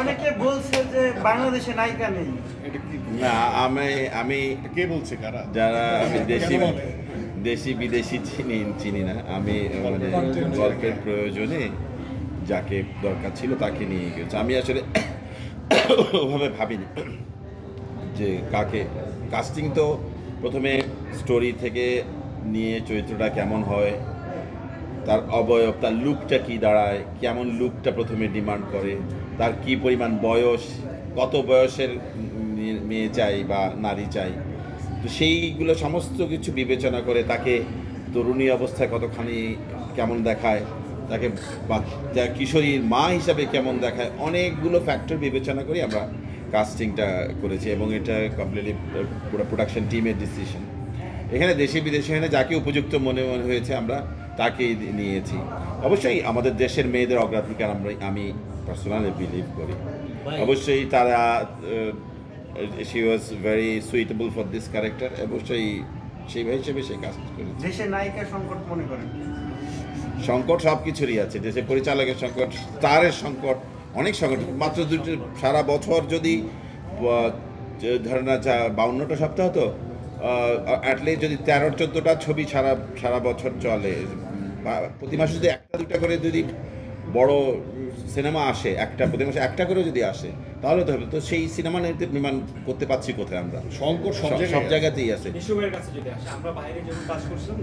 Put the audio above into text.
অনেকে বলছে যে বাংলাদেশে নায়িকা নেই। না, আমি কে বলছে কারা? যারা আমি দেশি বিদেশি চিনি না। আমি মানে গল্পের প্রয়োজনে যাকে দরকার ছিল তাকে নিয়ে গেছি। আমি আসলে ওভাবে ভাবিনি যে কাকে কাস্টিং। তো প্রথমে স্টোরি থেকে নিয়ে চরিত্রটা কেমন হয়, তার অবয়ব, তার লুকটা কি দাঁড়ায়, কেমন লুকটা প্রথমে ডিমান্ড করে, তার কি পরিমাণ বয়স, কত বয়সের মেয়ে চাই বা নারী চাই, তো সেইগুলো সমস্ত কিছু বিবেচনা করে তাকে তরুণী অবস্থায় কতখানি কেমন দেখায়, তাকে বাচ্চা কিশোরীর মা হিসাবে কেমন দেখায়, অনেকগুলো ফ্যাক্টর বিবেচনা করে আমরা কাস্টিংটা করেছি এবং এটা কমপ্লিটলি পুরো প্রোডাকশন টিমের ডিসিশন। এখানে দেশি বিদেশি এখানে যাকে উপযুক্ত মনে হয়েছে আমরা তাকেই নিয়েছি। অবশ্যই আমাদের দেশের মেয়েদের অগ্রাধিকার আমি পার্সোনালি বিলিভ করি। অবশ্যই তারা she was very suitable for this character, অবশ্যই সেই হিসেবে সে কাজ করেছে। দেশে নায়িকা সংকট মনে করেন? সংকট সব কিছুরই আছে, দেশের পরিচালকের সংকট, স্টারের সংকট, অনেক সংকট। মাত্র দুটো সারা বছর যদি ধরে না 52টা সপ্তাহ, তো অ্যাটলিস্ট যদি 13-14টা ছবি সারা বছর চলে, বা প্রতি মাসে যদি একটা দুটা করে যদি বড় সিনেমা আসে, প্রতি মাসে একটা করে যদি আসে তাহলে তো হবে। তো সেই সিনেমা নির্মাণ করতে পারছি কোথায় আমরা? সংকট সব জায়গাতেই আছে। বিশ্ববের কাছে যদি আসে, আমরা বাইরে যখন কাজ করছিলাম